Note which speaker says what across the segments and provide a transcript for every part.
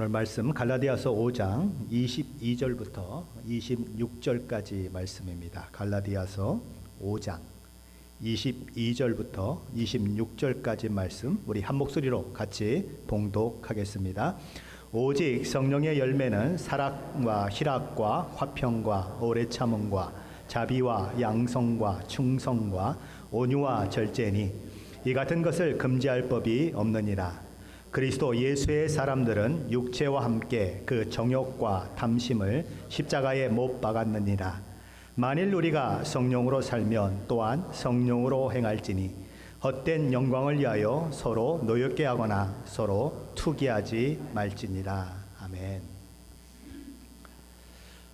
Speaker 1: 오늘 말씀 갈라디아서 5장 22절부터 26절까지 말씀입니다. 갈라디아서 5장 22절부터 26절까지 말씀 우리 한 목소리로 같이 봉독하겠습니다. 오직 성령의 열매는 사랑과 희락과 화평과 오래 참음과 자비와 양성과 충성과 온유와 절제니 이 같은 것을 금지할 법이 없느니라. 그리스도 예수의 사람들은 육체와 함께 그 정욕과 탐심을 십자가에 못 박았느니라. 만일 우리가 성령으로 살면 또한 성령으로 행할지니 헛된 영광을 위하여 서로 노엽게 하거나 서로 투기하지 말지니라. 아멘.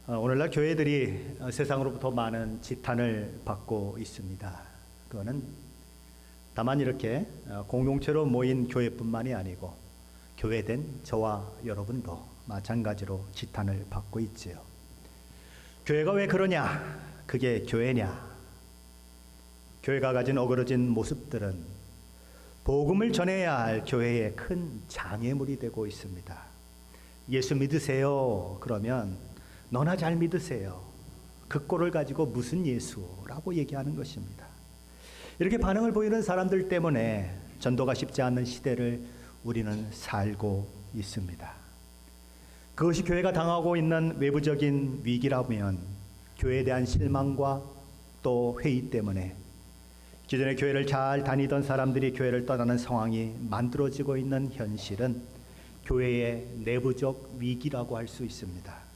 Speaker 1: 오늘날 교회들이 세상으로부터 많은 지탄을 받고 있습니다. 그거는 다만 이렇게 공동체로 모인 교회뿐만이 아니고 교회된 저와 여러분도 마찬가지로 지탄을 받고 있지요. 교회가 왜 그러냐? 그게 교회냐? 교회가 가진 어그러진 모습들은 복음을 전해야 할 교회의 큰 장애물이 되고 있습니다. 예수 믿으세요. 그러면 너나 잘 믿으세요. 그 꼴을 가지고 무슨 예수라고 얘기하는 것입니다. 이렇게 반응을 보이는 사람들 때문에 전도가 쉽지 않는 시대를 우리는 살고 있습니다. 그것이 교회가 당하고 있는 외부적인 위기라면 교회에 대한 실망과 또 회의 때문에 기존에 교회를 잘 다니던 사람들이 교회를 떠나는 상황이 만들어지고 있는 현실은 교회의 내부적 위기라고 할 수 있습니다.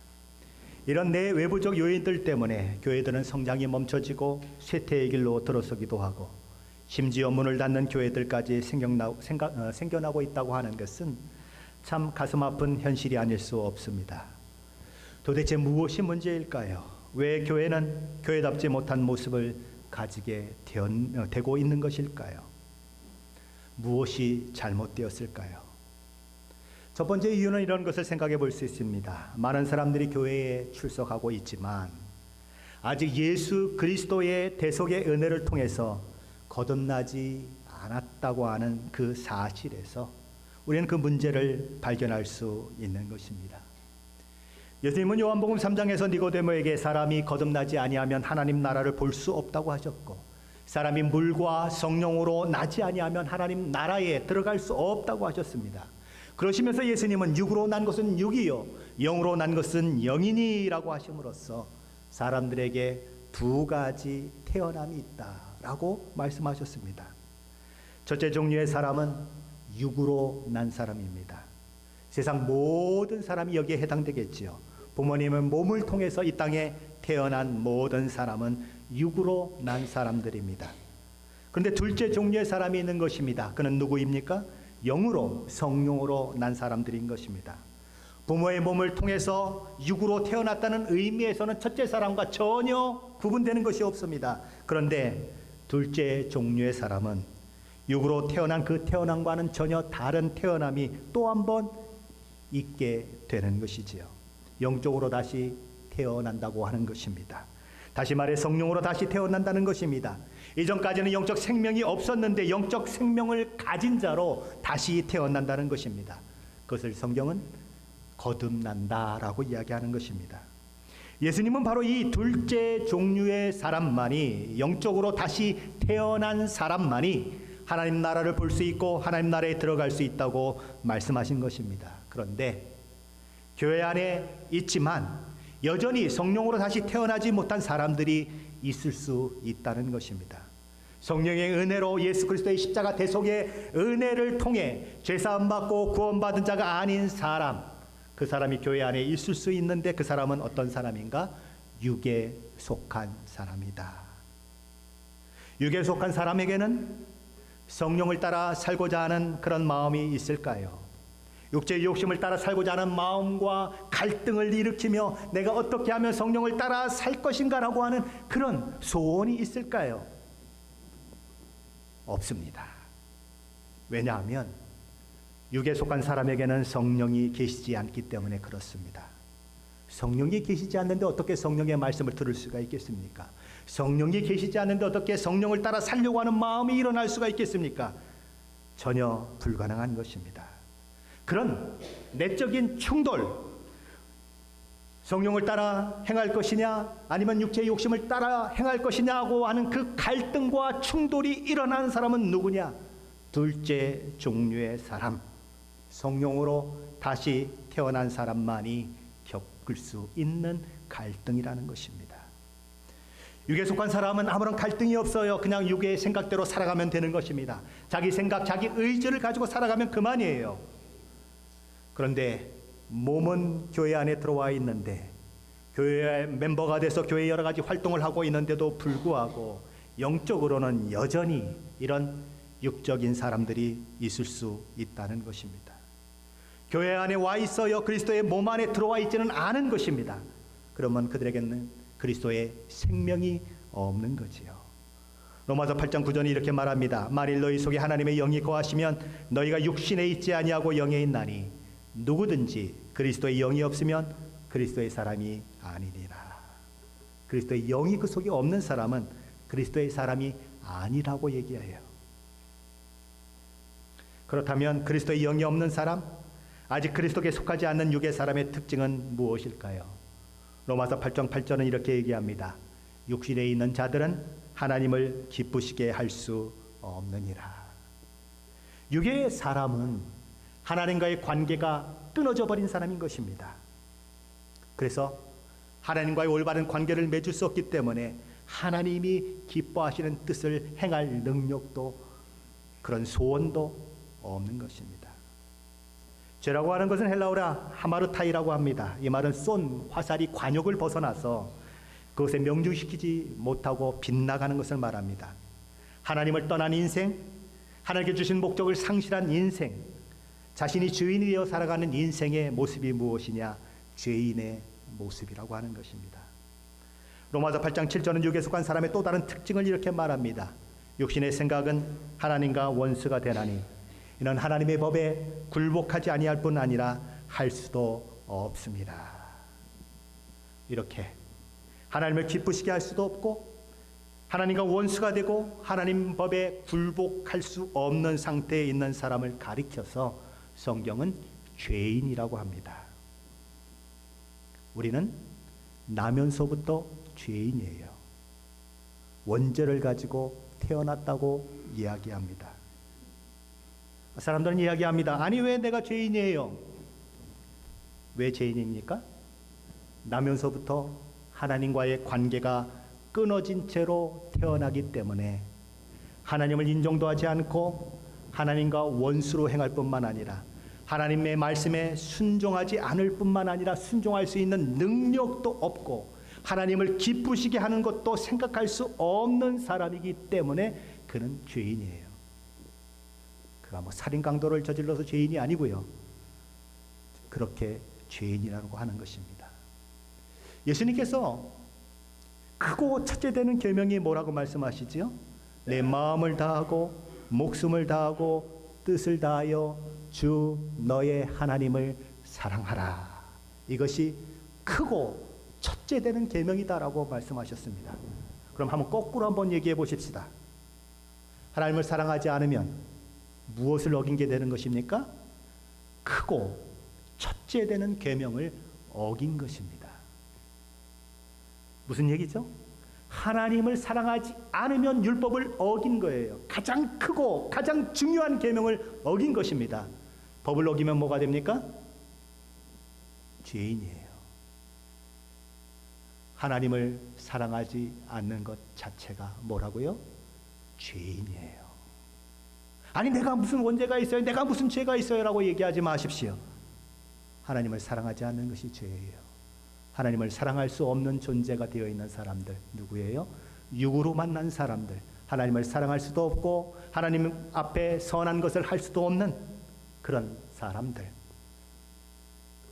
Speaker 1: 이런 내외부적 요인들 때문에 교회들은 성장이 멈춰지고 쇠퇴의 길로 들어서기도 하고 심지어 문을 닫는 교회들까지 생겨나고 있다고 하는 것은 참 가슴 아픈 현실이 아닐 수 없습니다. 도대체 무엇이 문제일까요? 왜 교회는 교회답지 못한 모습을 가지게 되고 있는 것일까요? 무엇이 잘못되었을까요? 첫 번째 이유는 이런 것을 생각해 볼 수 있습니다. 많은 사람들이 교회에 출석하고 있지만 아직 예수 그리스도의 대속의 은혜를 통해서 거듭나지 않았다고 하는 그 사실에서 우리는 그 문제를 발견할 수 있는 것입니다. 예수님은 요한복음 3장에서 니고데모에게 사람이 거듭나지 아니하면 하나님 나라를 볼 수 없다고 하셨고 사람이 물과 성령으로 나지 아니하면 하나님 나라에 들어갈 수 없다고 하셨습니다. 그러시면서 예수님은 육으로 난 것은 육이요 영으로 난 것은 영이니라고 하심으로써 사람들에게 두 가지 태어남이 있다라고 말씀하셨습니다. 첫째 종류의 사람은 육으로 난 사람입니다. 세상 모든 사람이 여기에 해당되겠지요. 부모님의 몸을 통해서 이 땅에 태어난 모든 사람은 육으로 난 사람들입니다. 그런데 둘째 종류의 사람이 있는 것입니다. 그는 누구입니까? 영으로 성령으로 난 사람들인 것입니다. 부모의 몸을 통해서 육으로 태어났다는 의미에서는 첫째 사람과 전혀 구분되는 것이 없습니다. 그런데 둘째 종류의 사람은 육으로 태어난 그 태어남과는 전혀 다른 태어남이 또 한 번 있게 되는 것이지요. 영적으로 다시 태어난다고 하는 것입니다. 다시 말해 성령으로 다시 태어난다는 것입니다. 이전까지는 영적 생명이 없었는데 영적 생명을 가진 자로 다시 태어난다는 것입니다. 그것을 성경은 거듭난다라고 이야기하는 것입니다. 예수님은 바로 이 둘째 종류의 사람만이 영적으로 다시 태어난 사람만이 하나님 나라를 볼 수 있고 하나님 나라에 들어갈 수 있다고 말씀하신 것입니다. 그런데 교회 안에 있지만 여전히 성령으로 다시 태어나지 못한 사람들이 있을 수 있다는 것입니다. 성령의 은혜로 예수 그리스도의 십자가 대속의 은혜를 통해 죄사함 받고 구원받은 자가 아닌 사람, 그 사람이 교회 안에 있을 수 있는데 그 사람은 어떤 사람인가? 육에 속한 사람이다. 육에 속한 사람에게는 성령을 따라 살고자 하는 그런 마음이 있을까요? 육체의 욕심을 따라 살고자 하는 마음과 갈등을 일으키며 내가 어떻게 하면 성령을 따라 살 것인가라고 하는 그런 소원이 있을까요? 없습니다. 왜냐하면 육에 속한 사람에게는 성령이 계시지 않기 때문에 그렇습니다. 성령이 계시지 않는데 어떻게 성령의 말씀을 들을 수가 있겠습니까? 성령이 계시지 않는데 어떻게 성령을 따라 살려고 하는 마음이 일어날 수가 있겠습니까? 전혀 불가능한 것입니다. 그런 내적인 충돌, 성령을 따라 행할 것이냐 아니면 육체의 욕심을 따라 행할 것이냐고 하는 그 갈등과 충돌이 일어나는 사람은 누구냐? 둘째 종류의 사람, 성령으로 다시 태어난 사람만이 겪을 수 있는 갈등이라는 것입니다. 육에 속한 사람은 아무런 갈등이 없어요. 그냥 육의 생각대로 살아가면 되는 것입니다. 자기 생각, 자기 의지를 가지고 살아가면 그만이에요. 그런데 몸은 교회 안에 들어와 있는데, 교회의 멤버가 돼서 교회 여러 가지 활동을 하고 있는데도 불구하고 영적으로는 여전히 이런 육적인 사람들이 있을 수 있다는 것입니다. 교회 안에 와 있어요. 그리스도의 몸 안에 들어와 있지는 않은 것입니다. 그러면 그들에게는 그리스도의 생명이 없는 거지요. 로마서 8장 9절이 이렇게 말합니다. 만일 너희 속에 하나님의 영이 거하시면 너희가 육신에 있지 아니하고 영에 있나니 누구든지 그리스도의 영이 없으면 그리스도의 사람이 아니니라. 그리스도의 영이 그 속에 없는 사람은 그리스도의 사람이 아니라고 얘기해요. 그렇다면 그리스도의 영이 없는 사람, 아직 그리스도께 속하지 않는 육의 사람의 특징은 무엇일까요? 로마서 8장 8절은 이렇게 얘기합니다. 육신에 있는 자들은 하나님을 기쁘시게 할 수 없느니라. 육의 사람은 하나님과의 관계가 끊어져 버린 사람인 것입니다. 그래서 하나님과의 올바른 관계를 맺을 수 없기 때문에 하나님이 기뻐하시는 뜻을 행할 능력도, 그런 소원도 없는 것입니다. 죄라고 하는 것은 헬라어라 하마르타이라고 합니다. 이 말은 쏜 화살이 관역을 벗어나서 그것에 명중시키지 못하고 빗나가는 것을 말합니다. 하나님을 떠난 인생, 하나님께 주신 목적을 상실한 인생, 자신이 주인이 되어 살아가는 인생의 모습이 무엇이냐? 죄인의 모습이라고 하는 것입니다. 로마서 8장 7절은 육에 속한 사람의 또 다른 특징을 이렇게 말합니다. 육신의 생각은 하나님과 원수가 되나니 이는 하나님의 법에 굴복하지 아니할 뿐 아니라 할 수도 없습니다. 이렇게 하나님을 기쁘시게 할 수도 없고 하나님과 원수가 되고 하나님 법에 굴복할 수 없는 상태에 있는 사람을 가리켜서 성경은 죄인이라고 합니다. 우리는 나면서부터 죄인이에요. 원죄를 가지고 태어났다고 이야기합니다. 사람들은 이야기합니다. 아니 왜 내가 죄인이에요? 왜 죄인입니까? 나면서부터 하나님과의 관계가 끊어진 채로 태어나기 때문에 하나님을 인정도 하지 않고 하나님과 원수로 행할 뿐만 아니라 하나님의 말씀에 순종하지 않을 뿐만 아니라 순종할 수 있는 능력도 없고 하나님을 기쁘시게 하는 것도 생각할 수 없는 사람이기 때문에 그는 죄인이에요. 그가 살인 강도를 저질러서 죄인이 아니고요. 그렇게 죄인이라고 하는 것입니다. 예수님께서 크고 첫째 되는 계명이 뭐라고 말씀하시지요? 내 마음을 다하고 목숨을 다하고 뜻을 다하여 주 너의 하나님을 사랑하라. 이것이 크고 첫째 되는 계명이다라고 말씀하셨습니다. 그럼 한번 거꾸로 한번 얘기해 보십시다. 하나님을 사랑하지 않으면 무엇을 어긴 게 되는 것입니까? 크고 첫째 되는 계명을 어긴 것입니다. 무슨 얘기죠? 하나님을 사랑하지 않으면 율법을 어긴 거예요. 가장 크고 가장 중요한 계명을 어긴 것입니다. 법을 어기면 뭐가 됩니까? 죄인이에요. 하나님을 사랑하지 않는 것 자체가 뭐라고요? 죄인이에요. 아니 내가 무슨 원죄가 있어요? 내가 무슨 죄가 있어요? 라고 얘기하지 마십시오. 하나님을 사랑하지 않는 것이 죄예요. 하나님을 사랑할 수 없는 존재가 되어 있는 사람들 누구예요? 육으로 만난 사람들, 하나님을 사랑할 수도 없고 하나님 앞에 선한 것을 할 수도 없는 그런 사람들,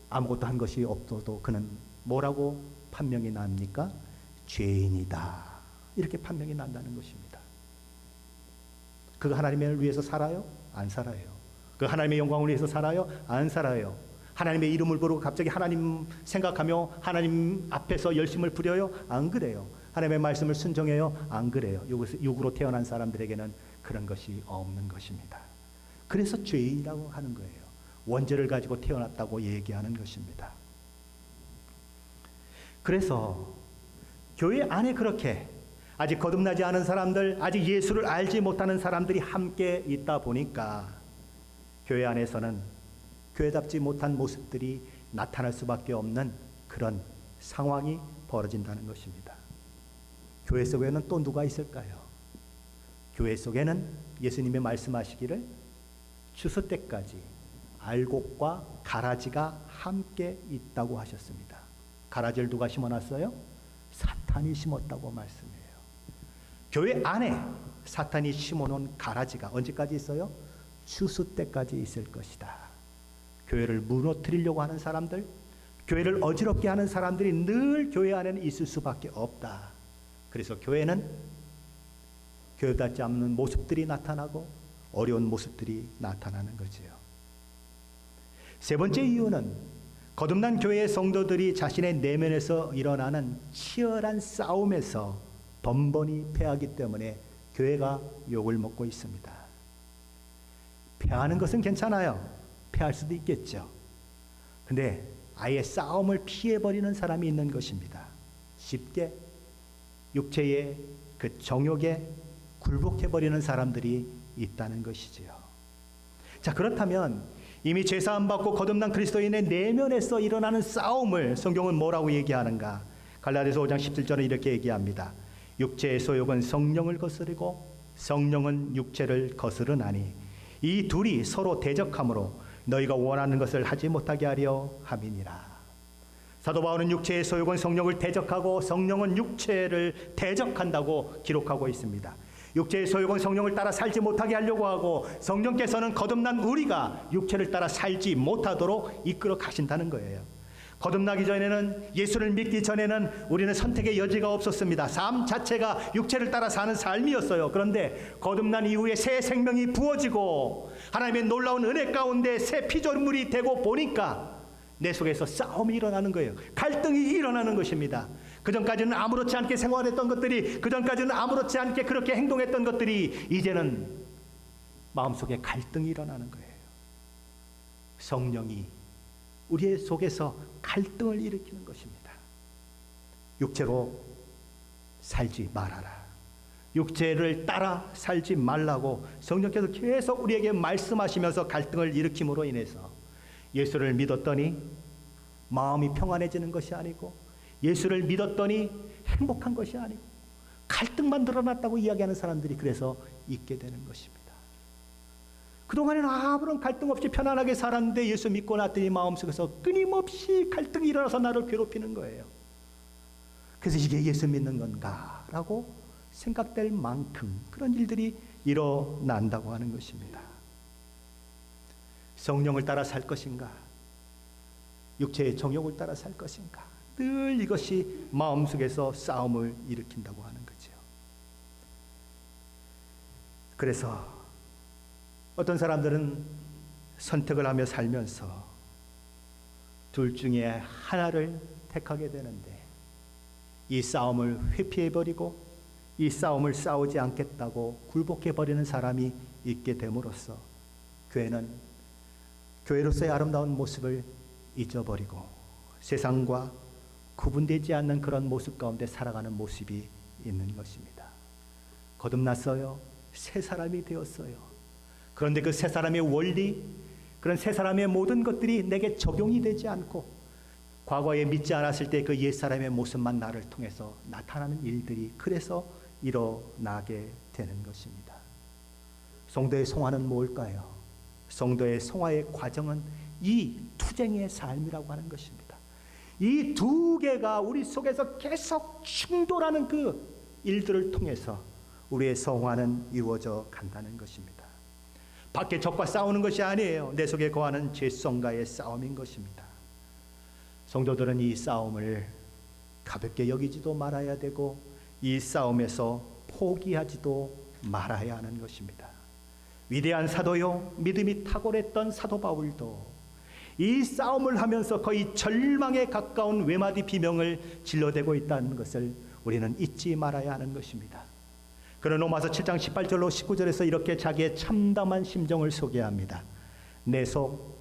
Speaker 1: 아무것도 한 것이 없어도 그는 뭐라고 판명이 납니까? 죄인이다. 이렇게 판명이 난다는 것입니다. 그가 하나님을 위해서 살아요? 안 살아요. 그 하나님의 영광을 위해서 살아요? 안 살아요. 하나님의 이름을 부르고 갑자기 하나님 생각하며 하나님 앞에서 열심을 부려요? 안 그래요. 하나님의 말씀을 순종해요? 안 그래요. 육으로 태어난 사람들에게는 그런 것이 없는 것입니다. 그래서 죄인이라고 하는 거예요. 원죄를 가지고 태어났다고 얘기하는 것입니다. 그래서 교회 안에 그렇게 아직 거듭나지 않은 사람들, 아직 예수를 알지 못하는 사람들이 함께 있다 보니까 교회 안에서는 교회답지 못한 모습들이 나타날 수밖에 없는 그런 상황이 벌어진다는 것입니다. 교회 속에는 또 누가 있을까요? 교회 속에는 예수님이 말씀하시기를 추수 때까지 알곡과 가라지가 함께 있다고 하셨습니다. 가라지를 누가 심어놨어요? 사탄이 심었다고 말씀해요. 교회 안에 사탄이 심어놓은 가라지가 언제까지 있어요? 추수 때까지 있을 것이다. 교회를 무너뜨리려고 하는 사람들, 교회를 어지럽게 하는 사람들이 늘 교회 안에는 있을 수밖에 없다. 그래서 교회는 교회답지 않는 모습들이 나타나고 어려운 모습들이 나타나는 거지요. 세 번째 이유는 거듭난 교회의 성도들이 자신의 내면에서 일어나는 치열한 싸움에서 번번이 패하기 때문에 교회가 욕을 먹고 있습니다. 패하는 것은 괜찮아요. 패할 수도 있겠죠. 근데 아예 싸움을 피해버리는 사람이 있는 것입니다. 쉽게 육체의 그 정욕에 굴복해버리는 사람들이 있다는 것이지요. 자, 그렇다면 이미 죄사함 받고 거듭난 그리스도인의 내면에서 일어나는 싸움을 성경은 뭐라고 얘기하는가? 갈라디아서 5장 17절은 이렇게 얘기합니다. 육체의 소욕은 성령을 거스르고 성령은 육체를 거스르나니 이 둘이 서로 대적하므로 너희가 원하는 것을 하지 못하게 하려 함이니라. 사도 바울은 육체의 소욕은 성령을 대적하고 성령은 육체를 대적한다고 기록하고 있습니다. 육체의 소욕은 성령을 따라 살지 못하게 하려고 하고 성령께서는 거듭난 우리가 육체를 따라 살지 못하도록 이끌어 가신다는 거예요. 거듭나기 전에는, 예수를 믿기 전에는 우리는 선택의 여지가 없었습니다. 삶 자체가 육체를 따라 사는 삶이었어요. 그런데 거듭난 이후에 새 생명이 부어지고 하나님의 놀라운 은혜 가운데 새 피조물이 되고 보니까 내 속에서 싸움이 일어나는 거예요. 갈등이 일어나는 것입니다. 그전까지는 아무렇지 않게 생활했던 것들이, 그전까지는 아무렇지 않게 그렇게 행동했던 것들이 이제는 마음속에 갈등이 일어나는 거예요. 성령이 우리의 속에서 갈등을 일으키는 것입니다. 육체로 살지 말아라. 육체를 따라 살지 말라고 성령께서 계속 우리에게 말씀하시면서 갈등을 일으킴으로 인해서 예수를 믿었더니 마음이 평안해지는 것이 아니고, 예수를 믿었더니 행복한 것이 아니고 갈등만 드러났다고 이야기하는 사람들이 그래서 있게 되는 것입니다. 그동안에는 아무런 갈등 없이 편안하게 살았는데 예수 믿고 났더니 마음속에서 끊임없이 갈등이 일어나서 나를 괴롭히는 거예요. 그래서 이게 예수 믿는 건가? 라고 생각될 만큼 그런 일들이 일어난다고 하는 것입니다. 성령을 따라 살 것인가? 육체의 정욕을 따라 살 것인가? 늘 이것이 마음속에서 싸움을 일으킨다고 하는 거죠. 그래서 어떤 사람들은 선택을 하며 살면서 둘 중에 하나를 택하게 되는데 이 싸움을 회피해버리고 이 싸움을 싸우지 않겠다고 굴복해버리는 사람이 있게 됨으로써 교회는 교회로서의 아름다운 모습을 잊어버리고 세상과 구분되지 않는 그런 모습 가운데 살아가는 모습이 있는 것입니다. 거듭났어요. 새 사람이 되었어요. 그런데 그 새 사람의 원리, 그런 새 사람의 모든 것들이 내게 적용이 되지 않고 과거에 믿지 않았을 때 그 옛사람의 모습만 나를 통해서 나타나는 일들이 그래서 일어나게 되는 것입니다. 성도의 성화는 뭘까요? 성도의 성화의 과정은 이 투쟁의 삶이라고 하는 것입니다. 이 두 개가 우리 속에서 계속 충돌하는 그 일들을 통해서 우리의 성화는 이루어져 간다는 것입니다. 밖에 적과 싸우는 것이 아니에요. 내 속에 거하는 죄성과의 싸움인 것입니다. 성도들은 이 싸움을 가볍게 여기지도 말아야 되고 이 싸움에서 포기하지도 말아야 하는 것입니다. 위대한 사도요, 믿음이 탁월했던 사도 바울도 이 싸움을 하면서 거의 절망에 가까운 외마디 비명을 질러대고 있다는 것을 우리는 잊지 말아야 하는 것입니다. 그는 로마서 7장 18절로 19절에서 이렇게 자기의 참담한 심정을 소개합니다. 내 속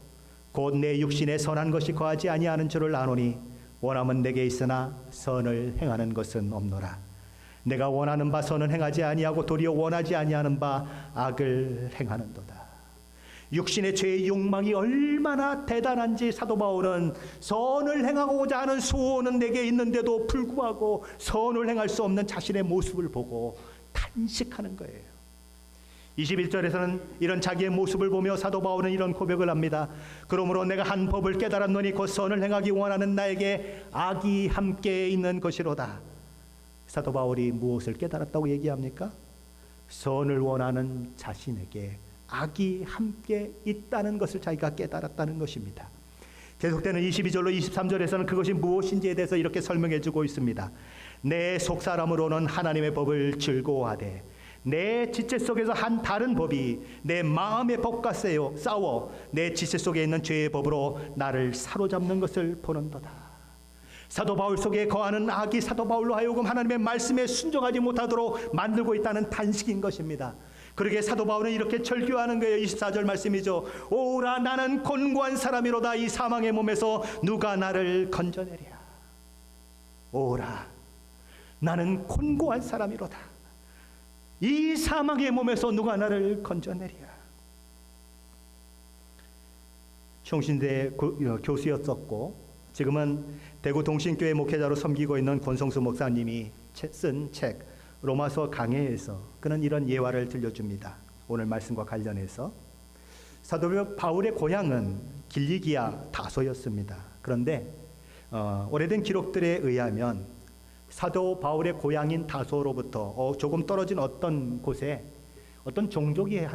Speaker 1: 곧 내 육신에 선한 것이 거하지 아니하는 줄을 아노니 원함은 내게 있으나 선을 행하는 것은 없노라. 내가 원하는 바 선은 행하지 아니하고 도리어 원하지 아니하는 바 악을 행하는도다. 육신의 죄의 욕망이 얼마나 대단한지 사도 바울은 선을 행하고자 하는 소원은 내게 있는데도 불구하고 선을 행할 수 없는 자신의 모습을 보고 탄식하는 거예요. 21절에서는 이런 자기의 모습을 보며 사도 바울은 이런 고백을 합니다. 그러므로 내가 한 법을 깨달았노니 곧 선을 행하기 원하는 나에게 악이 함께 있는 것이로다. 사도 바울이 무엇을 깨달았다고 얘기합니까? 선을 원하는 자신에게 악이 함께 있다는 것을 자기가 깨달았다는 것입니다. 계속되는 22절로 23절에서는 그것이 무엇인지에 대해서 이렇게 설명해 주고 있습니다. 내 속사람으로는 하나님의 법을 즐거워하되 내 지체 속에서 한 다른 법이 내 마음의 법과 싸워 내 지체 속에 있는 죄의 법으로 나를 사로잡는 것을 보는도다. 사도 바울 속에 거하는 악이 사도 바울로 하여금 하나님의 말씀에 순종하지 못하도록 만들고 있다는 탄식인 것입니다. 그러게 사도 바울은 이렇게 절규하는 거예요. 24절 말씀이죠. 오라 나는 곤고한 사람이로다. 이 사망의 몸에서 누가 나를 건져내랴. 오라 나는 곤고한 사람이로다. 이 사망의 몸에서 누가 나를 건져내랴. 총신대 교수였었고 지금은 대구 동신교회 목회자로 섬기고 있는 권성수 목사님이 쓴 책 로마서 강해에서 그는 이런 예화를 들려줍니다. 오늘 말씀과 관련해서 사도 바울의 고향은 길리기아 다소였습니다. 그런데 오래된 기록들에 의하면 사도 바울의 고향인 다소로부터 조금 떨어진 어떤 곳에 어떤 종족이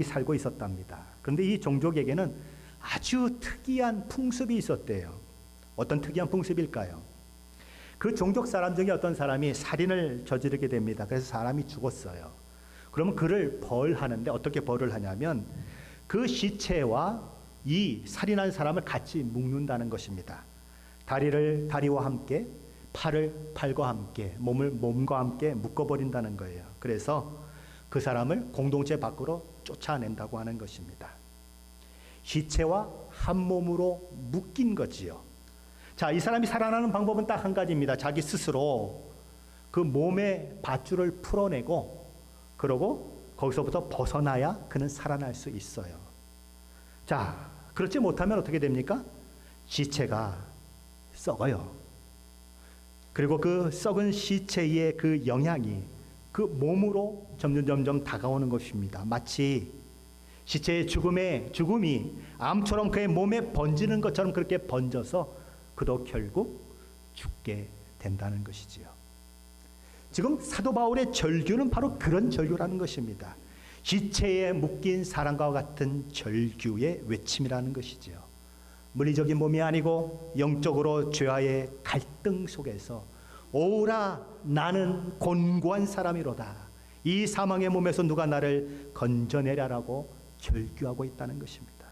Speaker 1: 살고 있었답니다. 그런데 이 종족에게는 아주 특이한 풍습이 있었대요. 어떤 특이한 풍습일까요? 그 종족 사람 중에 어떤 사람이 살인을 저지르게 됩니다. 그래서 사람이 죽었어요. 그러면 그를 벌하는데 어떻게 벌을 하냐면 그 시체와 이 살인한 사람을 같이 묶는다는 것입니다. 다리와 함께, 팔과 함께, 몸과 함께 묶어버린다는 거예요. 그래서 그 사람을 공동체 밖으로 쫓아낸다고 하는 것입니다. 시체와 한 몸으로 묶인 거지요. 자, 이 사람이 살아나는 방법은 딱 한 가지입니다. 자기 스스로 그 몸의 밧줄을 풀어내고 그러고 거기서부터 벗어나야 그는 살아날 수 있어요. 자, 그렇지 못하면 어떻게 됩니까? 시체가 썩어요. 그리고 그 썩은 시체의 그 영향이 그 몸으로 점점 다가오는 것입니다. 마치 시체의 죽음이 암처럼 그의 몸에 번지는 것처럼 그렇게 번져서 그도 결국 죽게 된다는 것이지요. 지금 사도 바울의 절규는 바로 그런 절규라는 것입니다. 시체에 묶인 사람과 같은 절규의 외침이라는 것이지요. 물리적인 몸이 아니고 영적으로 죄와의 갈등 속에서 오라 나는 곤고한 사람이로다. 이 사망의 몸에서 누가 나를 건져내랴라고 절규하고 있다는 것입니다.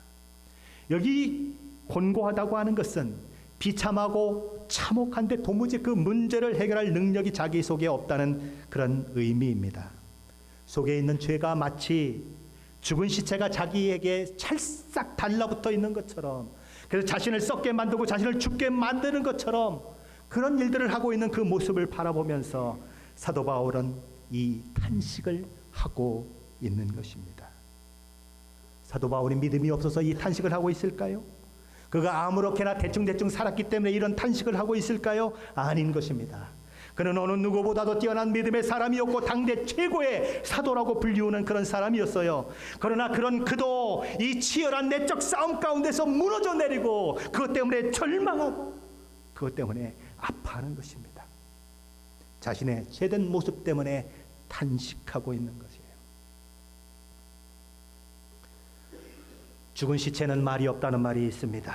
Speaker 1: 여기 곤고하다고 하는 것은 비참하고 참혹한데 도무지 그 문제를 해결할 능력이 자기 속에 없다는 그런 의미입니다. 속에 있는 죄가 마치 죽은 시체가 자기에게 찰싹 달라붙어 있는 것처럼, 그래서 자신을 썩게 만들고 자신을 죽게 만드는 것처럼 그런 일들을 하고 있는 그 모습을 바라보면서 사도 바울은 이 탄식을 하고 있는 것입니다. 사도 바울이 믿음이 없어서 이 탄식을 하고 있을까요? 그가 아무렇게나 대충 살았기 때문에 이런 탄식을 하고 있을까요? 아닌 것입니다. 그는 어느 누구보다도 뛰어난 믿음의 사람이었고 당대 최고의 사도라고 불리우는 그런 사람이었어요. 그러나 그도 이 치열한 내적 싸움 가운데서 무너져 내리고 그것 때문에 절망하고 그것 때문에 아파하는 것입니다. 자신의 죄된 모습 때문에 탄식하고 있는 것이에요. 죽은 시체는 말이 없다는 말이 있습니다.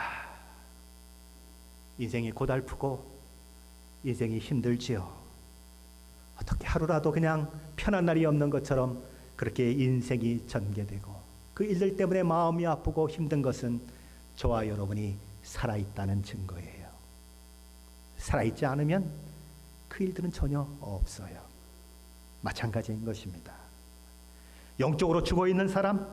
Speaker 1: 인생이 고달프고 인생이 힘들지요. 어떻게 하루라도 그냥 편한 날이 없는 것처럼 그렇게 인생이 전개되고 그 일들 때문에 마음이 아프고 힘든 것은 저와 여러분이 살아있다는 증거예요. 살아있지 않으면 그 일들은 전혀 없어요. 마찬가지인 것입니다. 영적으로 죽어있는 사람,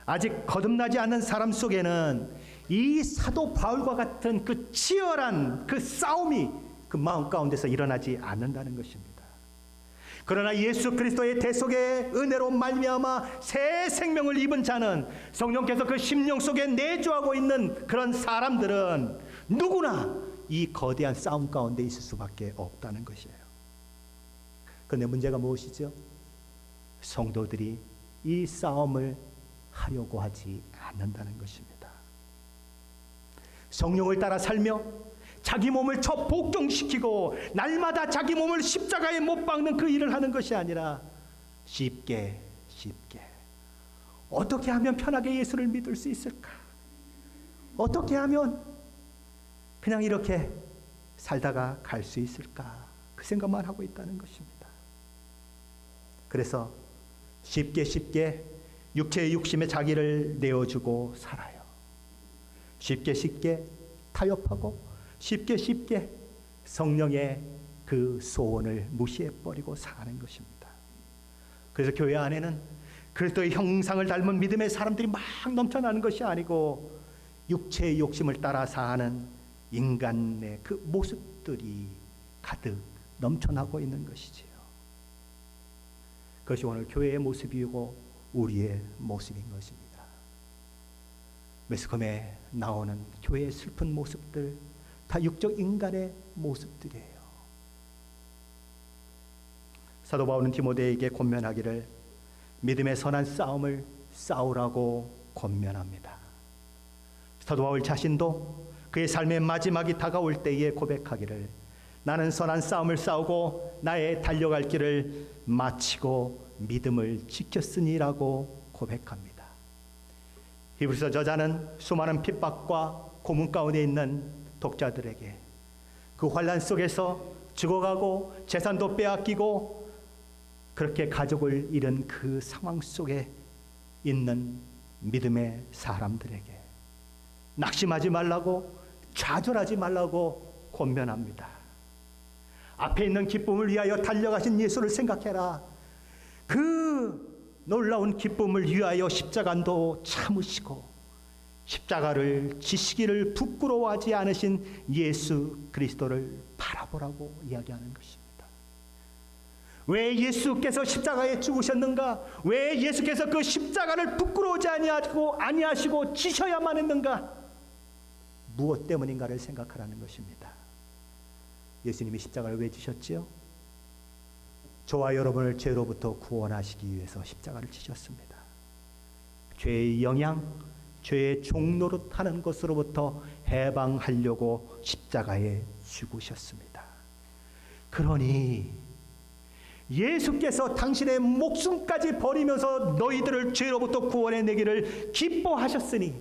Speaker 1: 아직 거듭나지 않는 사람 속에는 이 사도 바울과 같은 그 치열한 그 싸움이 그 마음 가운데서 일어나지 않는다는 것입니다. 그러나 예수 그리스도의 대속의 은혜로 말미암아 새 생명을 입은 자는, 성령께서 그 심령 속에 내주하고 있는 그런 사람들은 누구나 이 거대한 싸움 가운데 있을 수밖에 없다는 것이에요. 그런데 문제가 무엇이죠? 성도들이 이 싸움을 하려고 하지 않는다는 것입니다. 성령을 따라 살며 자기 몸을 복종시키고 날마다 자기 몸을 십자가에 못 박는 그 일을 하는 것이 아니라 쉽게 어떻게 하면 편하게 예수를 믿을 수 있을까? 어떻게 하면 그냥 이렇게 살다가 갈 수 있을까? 그 생각만 하고 있다는 것입니다. 그래서 쉽게 육체의 욕심에 자기를 내어주고 살아요. 쉽게 타협하고 쉽게 성령의 그 소원을 무시해버리고 사는 것입니다. 그래서 교회 안에는 그리스도의 형상을 닮은 믿음의 사람들이 막 넘쳐나는 것이 아니고 육체의 욕심을 따라 사는 인간의 그 모습들이 가득 넘쳐나고 있는 것이지요. 그것이 오늘 교회의 모습이고 우리의 모습인 것입니다. 매스컴에 나오는 교회의 슬픈 모습들 다 육적 인간의 모습들이에요. 사도 바울은 디모데에게 권면하기를 믿음의 선한 싸움을 싸우라고 권면합니다. 사도 바울 자신도 그의 삶의 마지막이 다가올 때에 고백하기를 나는 선한 싸움을 싸우고 나의 달려갈 길을 마치고 믿음을 지켰으니라고 고백합니다. 히브리서 저자는 수많은 핍박과 고문 가운데 있는 독자들에게 그 환난 속에서 죽어가고 재산도 빼앗기고 그렇게 가족을 잃은 그 상황 속에 있는 믿음의 사람들에게 낙심하지 말라고, 좌절하지 말라고 권면합니다. 앞에 있는 기쁨을 위하여 달려가신 예수를 생각해라. 그 놀라운 기쁨을 위하여 십자가도 참으시고 십자가를 지시기를 부끄러워하지 않으신 예수 그리스도를 바라보라고 이야기하는 것입니다. 왜 예수께서 십자가에 죽으셨는가? 왜 예수께서 그 십자가를 부끄러워하지 아니하시고 지셔야만 했는가? 무엇 때문인가를 생각하라는 것입니다. 예수님이 십자가를 왜 지셨지요? 저와 여러분을 죄로부터 구원하시기 위해서 십자가를 지셨습니다. 죄의 영향, 죄의 종노릇하는 것으로부터 해방하려고 십자가에 죽으셨습니다. 그러니 예수께서 당신의 목숨까지 버리면서 너희들을 죄로부터 구원해내기를 기뻐하셨으니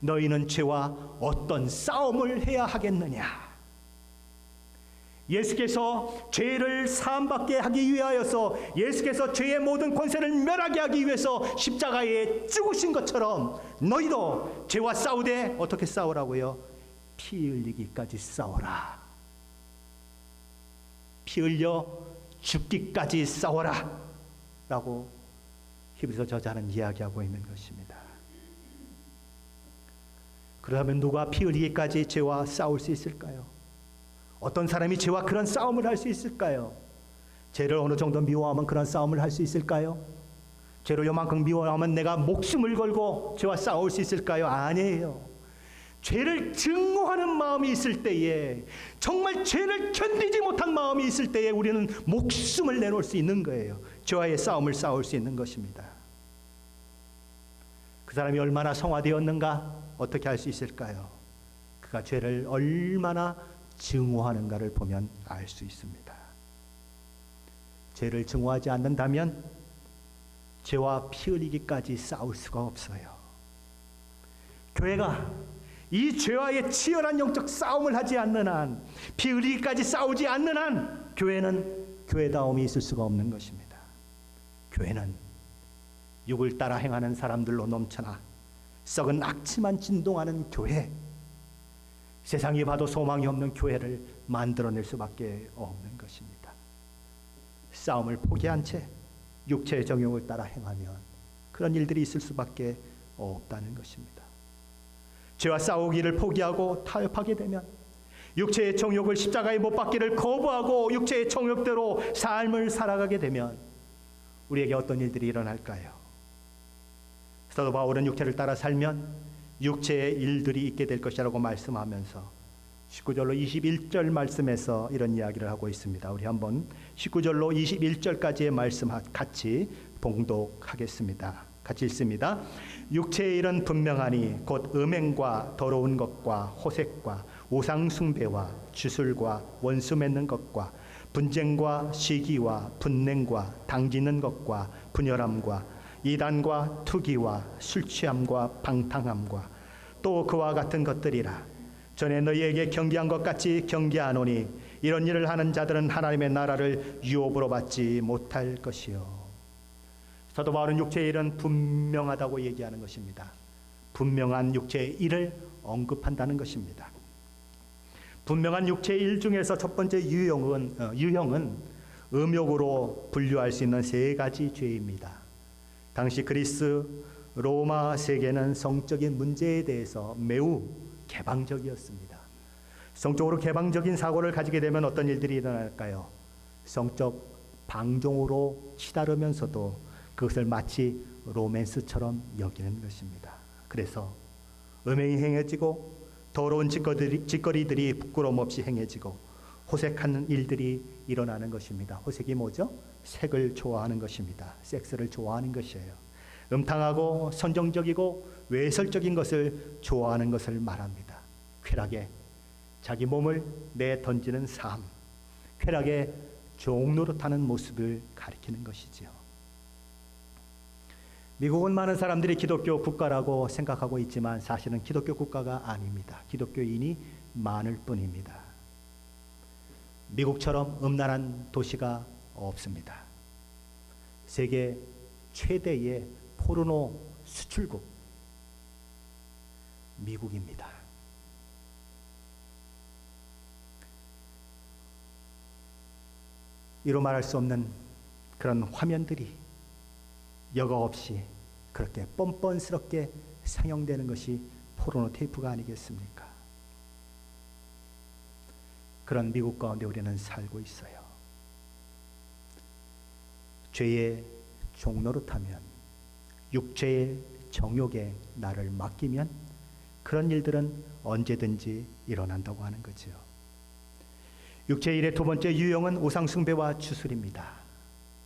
Speaker 1: 너희는 죄와 어떤 싸움을 해야 하겠느냐? 예수께서 죄를 사함받게 하기 위하여서, 예수께서 죄의 모든 권세를 멸하게 하기 위해서 십자가에 죽으신 것처럼 너희도 죄와 싸우되 어떻게 싸우라고요? 피 흘리기까지 싸워라. 피 흘려 죽기까지 싸워라 라고 히브리서 저자는 이야기하고 있는 것입니다. 그러면 누가 피 흘리기까지 죄와 싸울 수 있을까요? 어떤 사람이 죄와 그런 싸움을 할 수 있을까요? 죄를 어느 정도 미워하면 그런 싸움을 할 수 있을까요? 죄를 요만큼 미워하면 내가 목숨을 걸고 죄와 싸울 수 있을까요? 아니에요. 죄를 증오하는 마음이 있을 때에, 정말 죄를 견디지 못한 마음이 있을 때에 우리는 목숨을 내놓을 수 있는 거예요. 죄와의 싸움을 싸울 수 있는 것입니다. 그 사람이 얼마나 성화되었는가 어떻게 알 수 있을까요? 그가 죄를 얼마나 증오하는가를 보면 알 수 있습니다. 죄를 증오하지 않는다면 죄와 피 흘리기까지 싸울 수가 없어요. 교회가 이 죄와의 치열한 영적 싸움을 하지 않는 한, 피 흘리기까지 싸우지 않는 한 교회는 교회다움이 있을 수가 없는 것입니다. 교회는 육을 따라 행하는 사람들로 넘쳐나 썩은 악취만 진동하는 교회, 세상이 봐도 소망이 없는 교회를 만들어낼 수밖에 없는 것입니다. 싸움을 포기한 채 육체의 정욕을 따라 행하면 그런 일들이 있을 수밖에 없다는 것입니다. 죄와 싸우기를 포기하고 타협하게 되면, 육체의 정욕을 십자가에 못 박기를 거부하고 육체의 정욕대로 삶을 살아가게 되면 우리에게 어떤 일들이 일어날까요? 사도 바울은 육체를 따라 살면 육체의 일들이 있게 될 것이라고 말씀하면서 19절로 21절 말씀에서 이런 이야기를 하고 있습니다. 우리 한번 19절로 21절까지의 말씀 같이 봉독하겠습니다. 같이 읽습니다. 육체의 일은 분명하니 곧 음행과 더러운 것과 호색과 우상 숭배와 주술과 원수 맺는 것과 분쟁과 시기와 분냉과 당지는 것과 분열함과 이단과 투기와 술 취함과 방탕함과 또 그와 같은 것들이라. 전에 너희에게 경계한 것 같이 경계하노니 이런 일을 하는 자들은 하나님의 나라를 유업으로 받지 못할 것이요. 사도 바울은 육체의 일은 분명하다고 얘기하는 것입니다. 분명한 육체의 일을 언급한다는 것입니다. 분명한 육체의 일 중에서 첫 번째 유형은 음욕으로 분류할 수 있는 세 가지 죄입니다. 당시 그리스 로마 세계는 성적인 문제에 대해서 매우 개방적이었습니다. 성적으로 개방적인 사고를 가지게 되면 어떤 일들이 일어날까요? 성적 방종으로 치다르면서도 그것을 마치 로맨스처럼 여기는 것입니다. 그래서 음행이 행해지고 더러운 짓거리들이 부끄러움 없이 행해지고 호색하는 일들이 일어나는 것입니다. 호색이 뭐죠? 색을 좋아하는 것입니다. 섹스를 좋아하는 것이에요. 음탕하고 선정적이고 외설적인 것을 좋아하는 것을 말합니다. 쾌락에 자기 몸을 내던지는 삶, 쾌락에 종노릇하는 모습을 가리키는 것이지요. 미국은 많은 사람들이 기독교 국가라고 생각하고 있지만 사실은 기독교 국가가 아닙니다. 기독교인이 많을 뿐입니다. 미국처럼 음란한 도시가 없습니다. 세계 최대의 포르노 수출국 미국입니다. 이루 말할 수 없는 그런 화면들이 여과 없이 그렇게 뻔뻔스럽게 상영되는 것이 포르노 테이프가 아니겠습니까? 그런 미국 가운데 우리는 살고 있어요. 죄의 종노릇하면, 육체의 정욕에 나를 맡기면 그런 일들은 언제든지 일어난다고 하는 거죠. 육체의 일의 두 번째 유형은 우상숭배와 주술입니다.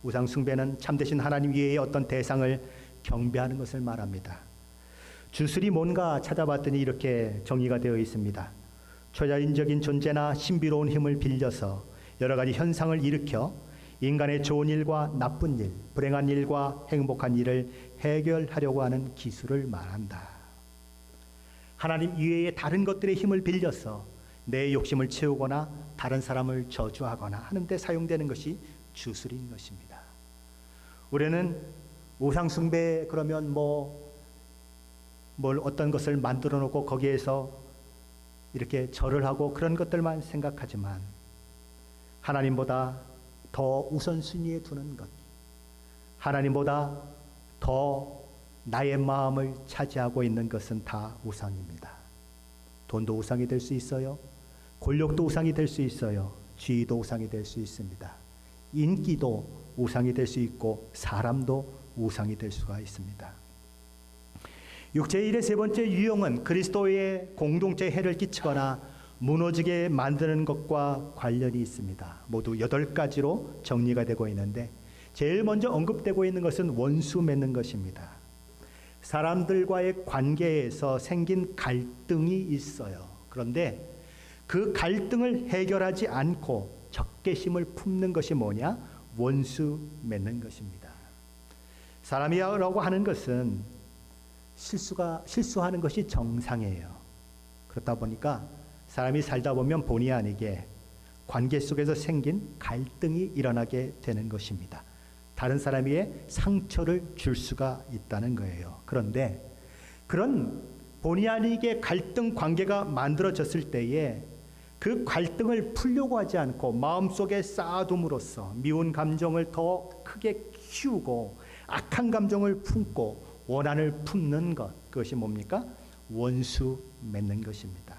Speaker 1: 우상숭배는 참되신 하나님 외에 어떤 대상을 경배하는 것을 말합니다. 주술이 뭔가 찾아봤더니 이렇게 정의가 되어 있습니다. 초자연적인 존재나 신비로운 힘을 빌려서 여러 가지 현상을 일으켜 인간의 좋은 일과 나쁜 일, 불행한 일과 행복한 일을 해결하려고 하는 기술을 말한다. 하나님 이외의 다른 것들의 힘을 빌려서 내 욕심을 채우거나 다른 사람을 저주하거나 하는 데 사용되는 것이 주술인 것입니다. 우리는 우상숭배 그러면 뭘 어떤 것을 만들어 놓고 거기에서 이렇게 절을 하고 그런 것들만 생각하지만 하나님보다 더 우선순위에 두는 것, 하나님보다 더 나의 마음을 차지하고 있는 것은 다 우상입니다. 돈도 우상이 될 수 있어요. 권력도 우상이 될 수 있어요. 지위도 우상이 될 수 있습니다. 인기도 우상이 될 수 있고 사람도 우상이 될 수가 있습니다. 육체의 일의 세 번째 유형은 그리스도의 공동체에 해를 끼치거나 무너지게 만드는 것과 관련이 있습니다. 모두 8가지로 정리가 되고 있는데 제일 먼저 언급되고 있는 것은 원수 맺는 것입니다. 사람들과의 관계에서 생긴 갈등이 있어요. 그런데 그 갈등을 해결하지 않고 적개심을 품는 것이 뭐냐? 원수 맺는 것입니다. 사람이라고 하는 것은 실수하는 것이 정상이에요. 그렇다 보니까 사람이 살다 보면 본의 아니게 관계 속에서 생긴 갈등이 일어나게 되는 것입니다. 다른 사람에게 상처를 줄 수가 있다는 거예요. 그런데 그런 본의 아니게 갈등 관계가 만들어졌을 때에 그 갈등을 풀려고 하지 않고 마음속에 쌓아둠으로써 미운 감정을 더 크게 키우고 악한 감정을 품고 원한을 품는 것, 그것이 뭡니까? 원수 맺는 것입니다.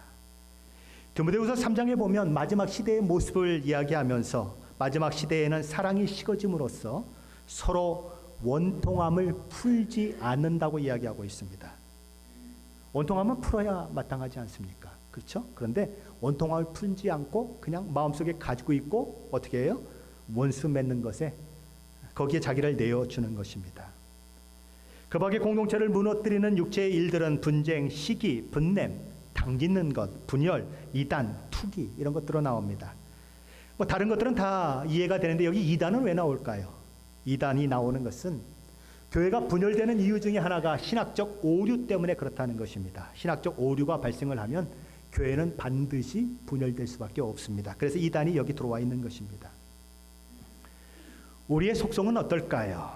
Speaker 1: 디모데후서 3장에 보면 마지막 시대의 모습을 이야기하면서 마지막 시대에는 사랑이 식어짐으로써 서로 원통함을 풀지 않는다고 이야기하고 있습니다. 원통함은 풀어야 마땅하지 않습니까? 그렇죠? 그런데 원통함을 풀지 않고 그냥 마음속에 가지고 있고 어떻게 해요? 원수 맺는 것에 거기에 자기를 내어주는 것입니다. 그 밖에 공동체를 무너뜨리는 육체의 일들은 분쟁, 시기, 분냄, 당짓는 것, 분열, 이단, 투기 이런 것들로 나옵니다. 뭐 다른 것들은 다 이해가 되는데 여기 이단은 왜 나올까요? 이단이 나오는 것은 교회가 분열되는 이유 중에 하나가 신학적 오류 때문에 그렇다는 것입니다. 신학적 오류가 발생을 하면 교회는 반드시 분열될 수밖에 없습니다. 그래서 이단이 여기 들어와 있는 것입니다. 우리의 속성은 어떨까요?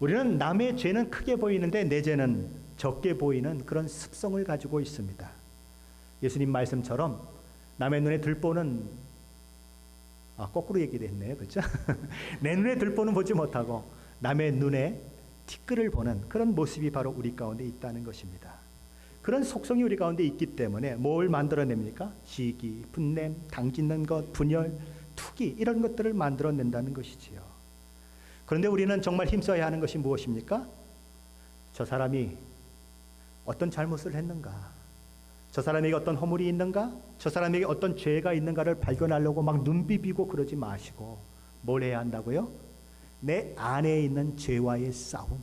Speaker 1: 우리는 남의 죄는 크게 보이는데 내 죄는 적게 보이는 그런 습성을 가지고 있습니다. 예수님 말씀처럼 남의 눈에 들보는 거꾸로 얘기를 했네요. 그렇죠? 내 눈에 들보는 보지 못하고 남의 눈에 티끌을 보는 그런 모습이 바로 우리 가운데 있다는 것입니다. 그런 속성이 우리 가운데 있기 때문에 뭘 만들어냅니까? 시기, 분냄, 당짓는 것, 분열, 투기 이런 것들을 만들어낸다는 것이지요. 그런데 우리는 정말 힘써야 하는 것이 무엇입니까? 저 사람이 어떤 잘못을 했는가? 저 사람에게 어떤 허물이 있는가? 저 사람에게 어떤 죄가 있는가를 발견하려고 막 눈 비비고 그러지 마시고 뭘 해야 한다고요? 내 안에 있는 죄와의 싸움,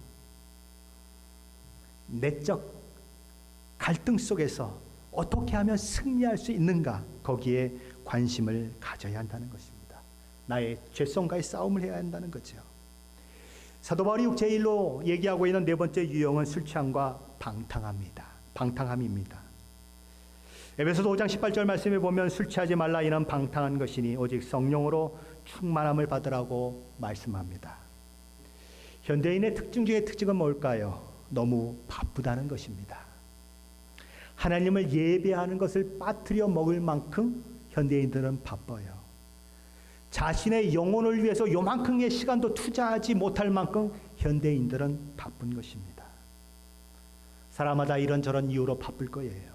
Speaker 1: 내적 갈등 속에서 어떻게 하면 승리할 수 있는가? 거기에 관심을 가져야 한다는 것입니다. 나의 죄성과의 싸움을 해야 한다는 거죠. 사도 바울이 제1로 얘기하고 있는 네 번째 유형은 술 취함과 방탕함입니다. 에베소서 5장 18절 말씀에 보면 술 취하지 말라 이는 방탕한 것이니 오직 성령으로 충만함을 받으라고 말씀합니다. 현대인의 특징 중에 특징은 뭘까요? 너무 바쁘다는 것입니다. 하나님을 예배하는 것을 빠뜨려 먹을 만큼 현대인들은 바빠요. 자신의 영혼을 위해서 요만큼의 시간도 투자하지 못할 만큼 현대인들은 바쁜 것입니다. 사람마다 이런저런 이유로 바쁠 거예요.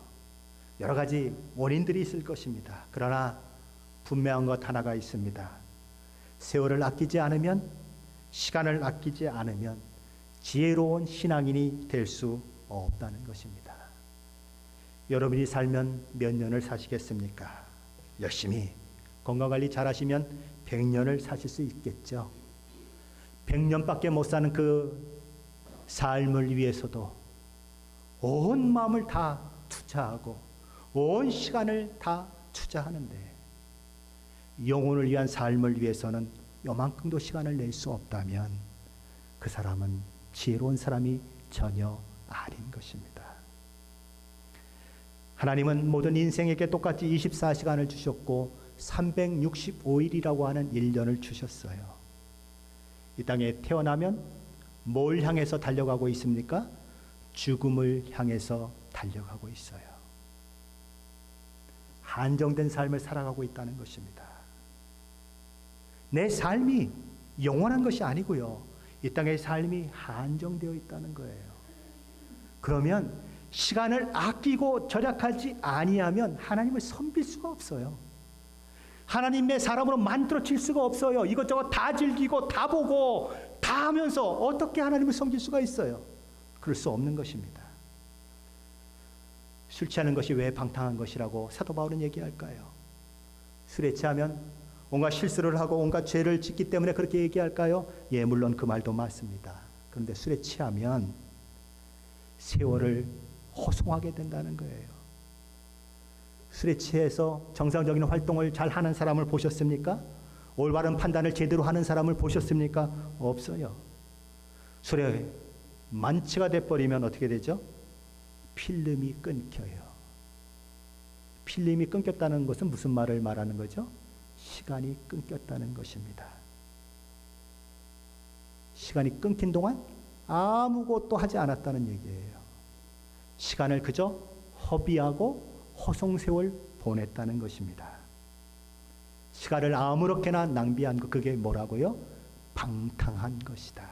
Speaker 1: 여러 가지 원인들이 있을 것입니다. 그러나 분명한 것 하나가 있습니다. 세월을 아끼지 않으면, 시간을 아끼지 않으면 지혜로운 신앙인이 될 수 없다는 것입니다. 여러분이 살면 몇 년을 사시겠습니까? 열심히 건강관리 잘하시면 100년을 사실 수 있겠죠. 100년밖에 못 사는 그 삶을 위해서도 온 마음을 다 투자하고 온 시간을 다 투자하는데 영혼을 위한 삶을 위해서는 요만큼도 시간을 낼 수 없다면 그 사람은 지혜로운 사람이 전혀 아닌 것입니다. 하나님은 모든 인생에게 똑같이 24시간을 주셨고 365일이라고 하는 1년을 주셨어요. 이 땅에 태어나면 뭘 향해서 달려가고 있습니까? 죽음을 향해서 달려가고 있어요. 한정된 삶을 살아가고 있다는 것입니다. 내 삶이 영원한 것이 아니고요. 이 땅의 삶이 한정되어 있다는 거예요. 그러면 시간을 아끼고 절약하지 아니하면 하나님을 섬길 수가 없어요. 하나님의 사람으로 만들어질 수가 없어요. 이것저것 다 즐기고 다 보고 다 하면서 어떻게 하나님을 섬길 수가 있어요? 그럴 수 없는 것입니다. 술 취하는 것이 왜 방탕한 것이라고 사도 바울은 얘기할까요? 술에 취하면 온갖 실수를 하고 온갖 죄를 짓기 때문에 그렇게 얘기할까요? 예, 물론 그 말도 맞습니다. 그런데 술에 취하면 세월을 허송하게 된다는 거예요. 술에 취해서 정상적인 활동을 잘 하는 사람을 보셨습니까? 올바른 판단을 제대로 하는 사람을 보셨습니까? 없어요. 술에 만취가 돼버리면 어떻게 되죠? 필름이 끊겨요. 필름이 끊겼다는 것은 무슨 말을 말하는 거죠? 시간이 끊겼다는 것입니다. 시간이 끊긴 동안 아무것도 하지 않았다는 얘기예요. 시간을 그저 허비하고 허송세월 보냈다는 것입니다. 시간을 아무렇게나 낭비한 것, 그게 뭐라고요? 방탕한 것이다.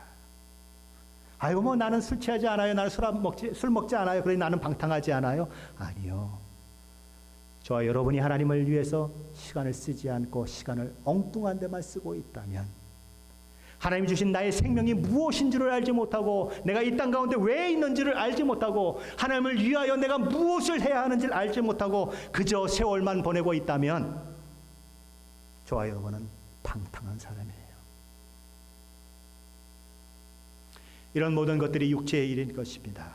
Speaker 1: 아이고 뭐 나는 술 취하지 않아요. 나는 술 먹지 않아요. 그러니 나는 방탕하지 않아요. 아니요. 저와 여러분이 하나님을 위해서 시간을 쓰지 않고 시간을 엉뚱한 데만 쓰고 있다면, 하나님이 주신 나의 생명이 무엇인지를 알지 못하고 내가 이 땅 가운데 왜 있는지를 알지 못하고 하나님을 위하여 내가 무엇을 해야 하는지를 알지 못하고 그저 세월만 보내고 있다면 저와 여러분은 방탕한 사람이에요. 이런 모든 것들이 육체의 일인 것입니다.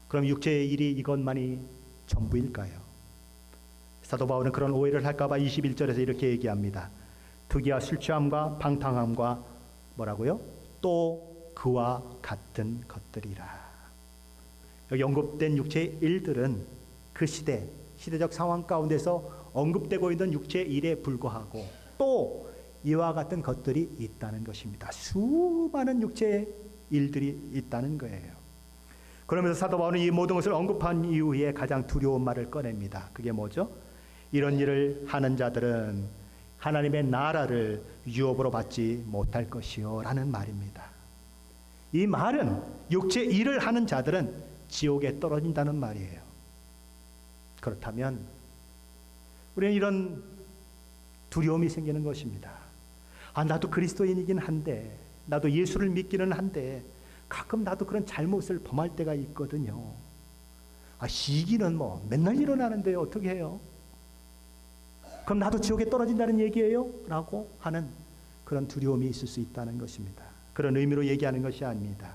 Speaker 1: 그럼 육체의 일이 이것만이 전부일까요? 사도 바울은 그런 오해를 할까봐 21절에서 이렇게 얘기합니다. 특이와 술 취함과 방탕함과 뭐라고요? 또 그와 같은 것들이라. 여기 언급된 육체의 일들은 그 시대적 상황 가운데서 언급되고 있는 육체의 일에 불과하고 또 이와 같은 것들이 있다는 것입니다. 수많은 육체의 일들이 있다는 거예요. 그러면서 사도 바울은 이 모든 것을 언급한 이후에 가장 두려운 말을 꺼냅니다. 그게 뭐죠? 이런 일을 하는 자들은 하나님의 나라를 유업으로 받지 못할 것이요 라는 말입니다. 이 말은 육체 일을 하는 자들은 지옥에 떨어진다는 말이에요. 그렇다면 우리는 이런 두려움이 생기는 것입니다. 나도 그리스도인이긴 한데, 나도 예수를 믿기는 한데 가끔 나도 그런 잘못을 범할 때가 있거든요. 시기는 뭐 맨날 일어나는데 어떻게 해요? 그럼 나도 지옥에 떨어진다는 얘기예요? 라고 하는 그런 두려움이 있을 수 있다는 것입니다. 그런 의미로 얘기하는 것이 아닙니다.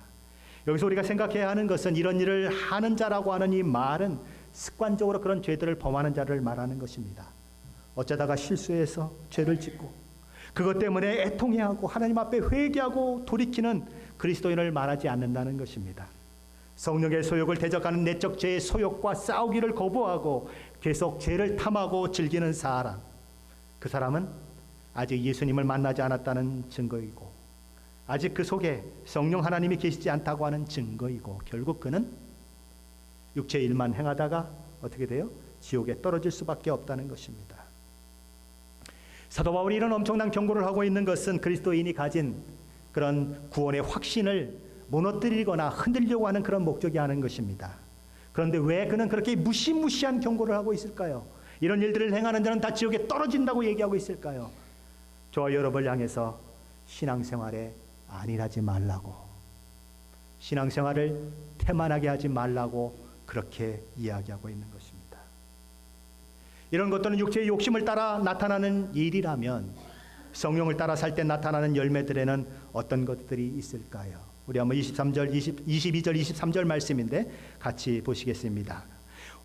Speaker 1: 여기서 우리가 생각해야 하는 것은 이런 일을 하는 자라고 하는 이 말은 습관적으로 그런 죄들을 범하는 자를 말하는 것입니다. 어쩌다가 실수해서 죄를 짓고 그것 때문에 애통해하고 하나님 앞에 회개하고 돌이키는 그리스도인을 말하지 않는다는 것입니다. 성령의 소욕을 대적하는 내적 죄의 소욕과 싸우기를 거부하고 계속 죄를 탐하고 즐기는 사람, 그 사람은 아직 예수님을 만나지 않았다는 증거이고 아직 그 속에 성령 하나님이 계시지 않다고 하는 증거이고 결국 그는 육체의 일만 행하다가 어떻게 돼요? 지옥에 떨어질 수밖에 없다는 것입니다. 사도 바울이 이런 엄청난 경고를 하고 있는 것은 그리스도인이 가진 그런 구원의 확신을 무너뜨리거나 흔들려고 하는 그런 목적이 하는 것입니다. 그런데 왜 그는 그렇게 무시무시한 경고를 하고 있을까요? 이런 일들을 행하는 자는 다 지옥에 떨어진다고 얘기하고 있을까요? 저와 여러분을 향해서 신앙생활에 안일하지 말라고, 신앙생활을 태만하게 하지 말라고 그렇게 이야기하고 있는 것입니다. 이런 것들은 육체의 욕심을 따라 나타나는 일이라면 성령을 따라 살 때 나타나는 열매들에는 어떤 것들이 있을까요? 우리 한번 22절, 23절 말씀인데 같이 보시겠습니다.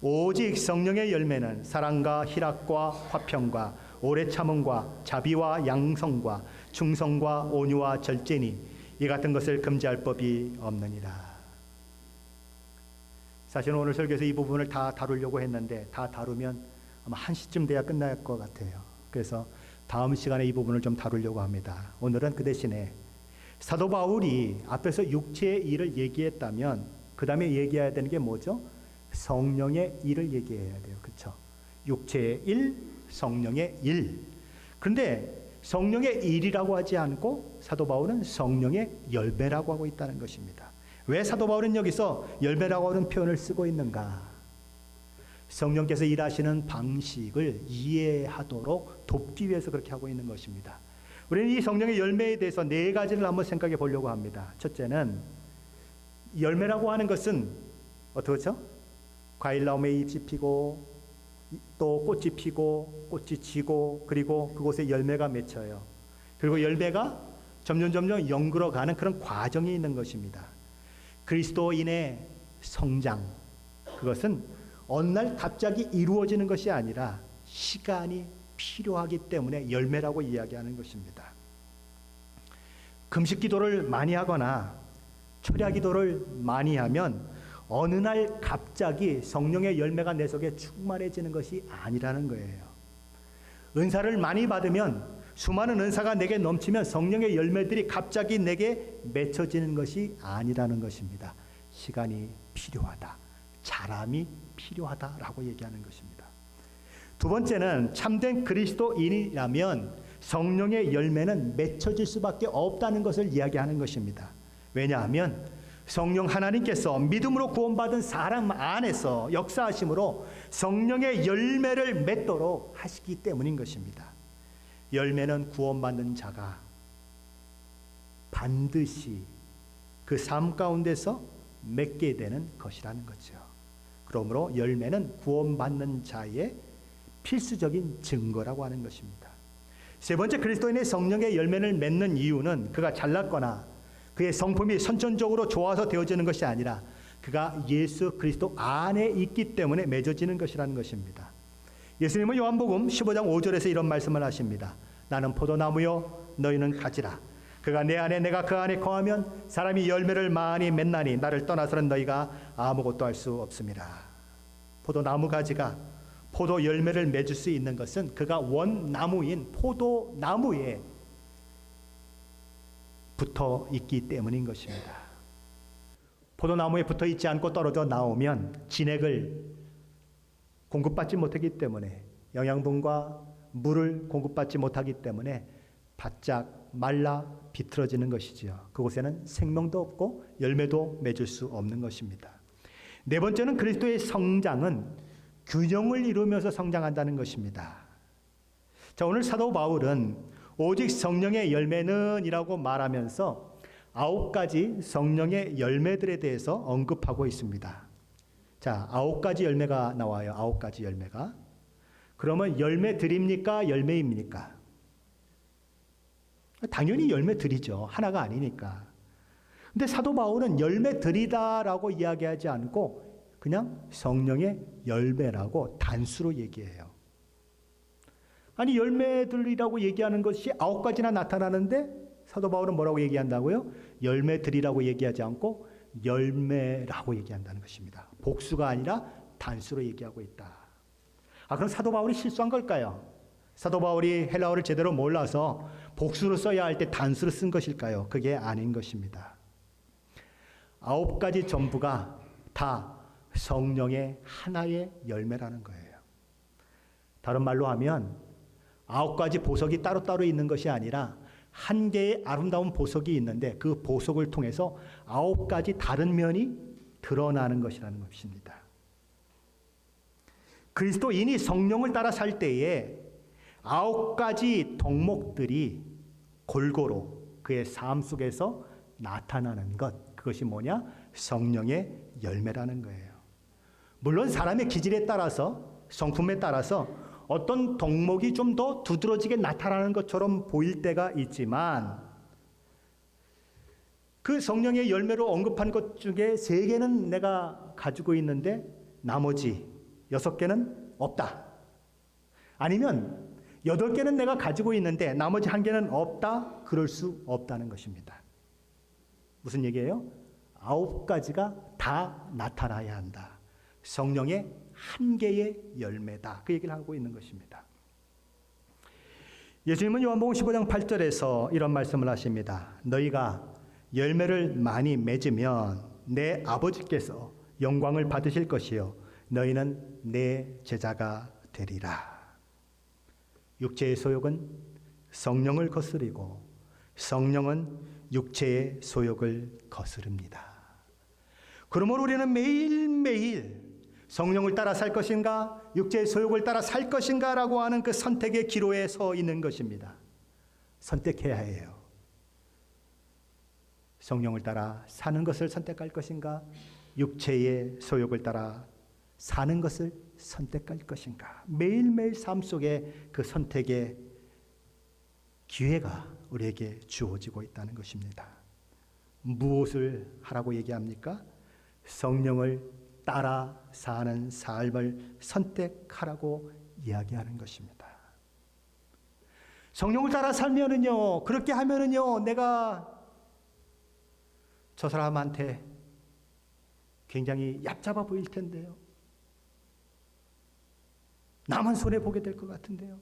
Speaker 1: 오직 성령의 열매는 사랑과 희락과 화평과 오래 참음과 자비와 양성과 충성과 온유와 절제니 이 같은 것을 금지할 법이 없느니라. 사실은 오늘 설교에서 이 부분을 다 다루려고 했는데 다 다루면 아마 1시쯤 돼야 끝날 것 같아요. 그래서 다음 시간에 이 부분을 좀 다루려고 합니다. 오늘은 그 대신에 사도 바울이 앞에서 육체의 일을 얘기했다면 그 다음에 얘기해야 되는 게 뭐죠? 성령의 일을 얘기해야 돼요. 그렇죠? 육체의 일, 성령의 일. 그런데 성령의 일이라고 하지 않고 사도 바울은 성령의 열매라고 하고 있다는 것입니다. 왜 사도 바울은 여기서 열매라고 하는 표현을 쓰고 있는가? 성령께서 일하시는 방식을 이해하도록 돕기 위해서 그렇게 하고 있는 것입니다. 우리는 이 성령의 열매에 대해서 4가지를 한번 생각해 보려고 합니다. 첫째는 열매라고 하는 것은 어떻죠? 과일 나무에 잎이 피고 또 꽃이 피고 꽃이 지고 그리고 그곳에 열매가 맺혀요. 그리고 열매가 점점 연그러가는 그런 과정이 있는 것입니다. 그리스도인의 성장, 그것은 어느 날 갑자기 이루어지는 것이 아니라 시간이 필요하기 때문에 열매라고 이야기하는 것입니다. 금식 기도를 많이 하거나 철야 기도를 많이 하면 어느 날 갑자기 성령의 열매가 내 속에 충만해지는 것이 아니라는 거예요. 은사를 많이 받으면 수많은 은사가 내게 넘치면 성령의 열매들이 갑자기 내게 맺혀지는 것이 아니라는 것입니다. 시간이 필요하다. 자람이 필요하다라고 얘기하는 것입니다. 두 번째는 참된 그리스도인이라면 성령의 열매는 맺혀질 수밖에 없다는 것을 이야기하는 것입니다. 왜냐하면 성령 하나님께서 믿음으로 구원받은 사람 안에서 역사하심으로 성령의 열매를 맺도록 하시기 때문인 것입니다. 열매는 구원받는 자가 반드시 그 삶 가운데서 맺게 되는 것이라는 거죠. 그러므로 열매는 구원받는 자의 필수적인 증거라고 하는 것입니다. 세 번째, 그리스도인의 성령의 열매를 맺는 이유는 그가 잘났거나 그의 성품이 선천적으로 좋아서 되어지는 것이 아니라 그가 예수 그리스도 안에 있기 때문에 맺어지는 것이라는 것입니다. 예수님은 요한복음 15장 5절에서 이런 말씀을 하십니다. 나는 포도나무요 너희는 가지라. 그가 내 안에 내가 그 안에 거하면 사람이 열매를 많이 맺나니 나를 떠나서는 너희가 아무것도 할 수 없습니다. 포도나무 가지가 포도 열매를 맺을 수 있는 것은 그가 원나무인 포도나무에 붙어 있기 때문인 것입니다. 포도나무에 붙어 있지 않고 떨어져 나오면 진액을 공급받지 못하기 때문에, 영양분과 물을 공급받지 못하기 때문에 바짝 말라 비틀어지는 것이지요. 그곳에는 생명도 없고 열매도 맺을 수 없는 것입니다. 네 번째는 그리스도의 성장은 균형을 이루면서 성장한다는 것입니다. 자, 오늘 사도 바울은 오직 성령의 열매는 이라고 말하면서 9가지 성령의 열매들에 대해서 언급하고 있습니다. 자, 9가지 열매가 나와요. 9가지 열매가. 그러면 열매들입니까? 열매입니까? 당연히 열매들이죠. 하나가 아니니까. 근데 사도 바울은 열매들이다라고 이야기하지 않고 그냥 성령의 열매라고 단수로 얘기해요. 아니, 열매들이라고 얘기하는 것이 9가지나 나타나는데 사도 바울은 뭐라고 얘기한다고요? 열매들이라고 얘기하지 않고 열매라고 얘기한다는 것입니다. 복수가 아니라 단수로 얘기하고 있다. 그럼 사도 바울이 실수한 걸까요? 사도 바울이 헬라어를 제대로 몰라서 복수로 써야 할 때 단수로 쓴 것일까요? 그게 아닌 것입니다. 9가지 전부가 다 성령의 하나의 열매라는 거예요. 다른 말로 하면 9가지 보석이 따로따로 있는 것이 아니라 한 개의 아름다운 보석이 있는데 그 보석을 통해서 9가지 다른 면이 드러나는 것이라는 것입니다. 그리스도인이 성령을 따라 살 때에 9가지 덕목들이 골고루 그의 삶 속에서 나타나는 것, 그것이 뭐냐? 성령의 열매라는 거예요. 물론 사람의 기질에 따라서, 성품에 따라서 어떤 덕목이 좀 더 두드러지게 나타나는 것처럼 보일 때가 있지만 그 성령의 열매로 언급한 것 중에 3개는 내가 가지고 있는데 나머지 6개는 없다. 아니면 8개는 내가 가지고 있는데 나머지 1개는 없다. 그럴 수 없다는 것입니다. 무슨 얘기예요? 9가지가 다 나타나야 한다. 성령의 한 개의 열매다. 그 얘기를 하고 있는 것입니다. 예수님은 요한복음 15장 8절에서 이런 말씀을 하십니다. 너희가 열매를 많이 맺으면 내 아버지께서 영광을 받으실 것이요 너희는 내 제자가 되리라. 육체의 소욕은 성령을 거스리고 성령은 육체의 소욕을 거스릅니다. 그러므로 우리는 매일매일 성령을 따라 살 것인가, 육체의 소욕을 따라 살 것인가 라고 하는 그 선택의 기로에 서 있는 것입니다. 선택해야 해요. 성령을 따라 사는 것을 선택할 것인가, 육체의 소욕을 따라 사는 것을 선택할 것인가. 매일매일 삶 속에 그 선택의 기회가 우리에게 주어지고 있다는 것입니다. 무엇을 하라고 얘기합니까? 성령을 따라 사는 삶을 선택하라고 이야기하는 것입니다. 성령을 따라 살면은요, 그렇게 하면은요, 내가 저 사람한테 굉장히 얕잡아 보일 텐데요. 나만 손해보게 될 것 같은데요.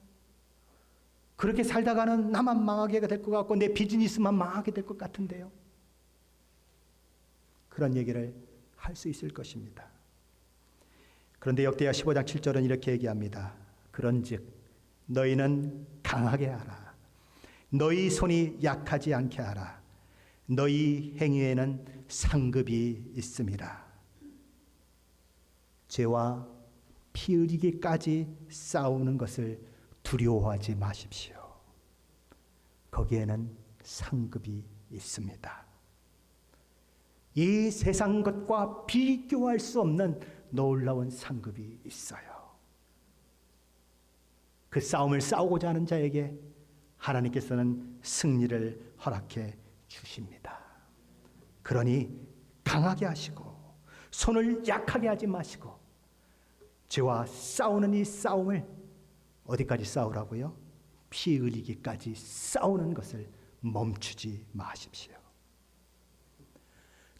Speaker 1: 그렇게 살다가는 나만 망하게 될 것 같고 내 비즈니스만 망하게 될 것 같은데요. 그런 얘기를 할 수 있을 것입니다. 그런데 역대하 15장 7절은 이렇게 얘기합니다. 그런즉 너희는 강하게 하라. 너희 손이 약하지 않게 하라. 너희 행위에는 상급이 있음이라. 죄와 피 흘리기까지 싸우는 것을 두려워하지 마십시오. 거기에는 상급이 있습니다. 이 세상 것과 비교할 수 없는 놀라운 상급이 있어요. 그 싸움을 싸우고자 하는 자에게 하나님께서는 승리를 허락해 주십니다. 그러니 강하게 하시고 손을 약하게 하지 마시고 죄와 싸우는 이 싸움을 어디까지 싸우라고요? 피 흘리기까지 싸우는 것을 멈추지 마십시오.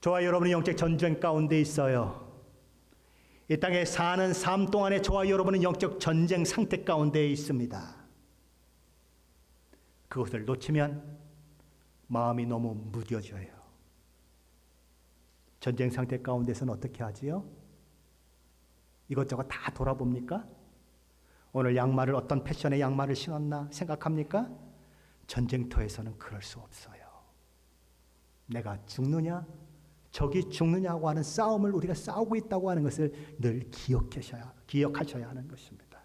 Speaker 1: 저와 여러분이 영적 전쟁 가운데 있어요. 이 땅에 사는 삶 동안에 저와 여러분은 영적 전쟁 상태 가운데 있습니다. 그것을 놓치면 마음이 너무 무뎌져요. 전쟁 상태 가운데서는 어떻게 하지요? 이것저것 다 돌아봅니까? 오늘 양말을 어떤 패션의 양말을 신었나 생각합니까? 전쟁터에서는 그럴 수 없어요. 내가 죽느냐 적이 죽느냐고 하는 싸움을 우리가 싸우고 있다고 하는 것을 늘 기억하셔야 하는 것입니다.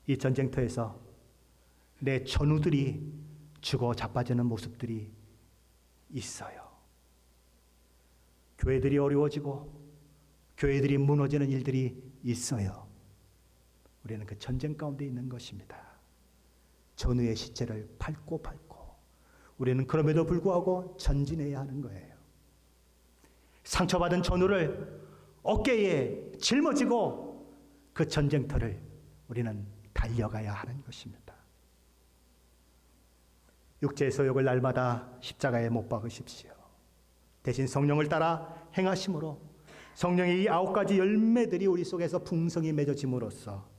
Speaker 1: 이 전쟁터에서 내 전우들이 죽어 자빠지는 모습들이 있어요. 교회들이 어려워지고 교회들이 무너지는 일들이 있어요. 우리는 그 전쟁 가운데 있는 것입니다. 전우의 시체를 밟고 우리는 그럼에도 불구하고 전진해야 하는 거예요. 상처받은 전우를 어깨에 짊어지고 그 전쟁터를 우리는 달려가야 하는 것입니다. 육체의 소욕을 날마다 십자가에 못 박으십시오. 대신 성령을 따라 행하심으로 성령의 이 9가지 열매들이 우리 속에서 풍성히 맺어짐으로써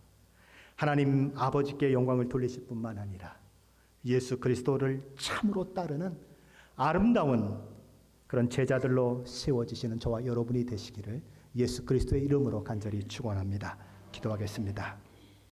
Speaker 1: 하나님 아버지께 영광을 돌리실 뿐만 아니라 예수 그리스도를 참으로 따르는 아름다운 그런 제자들로 세워지시는 저와 여러분이 되시기를 예수 그리스도의 이름으로 간절히 축원합니다. 기도하겠습니다.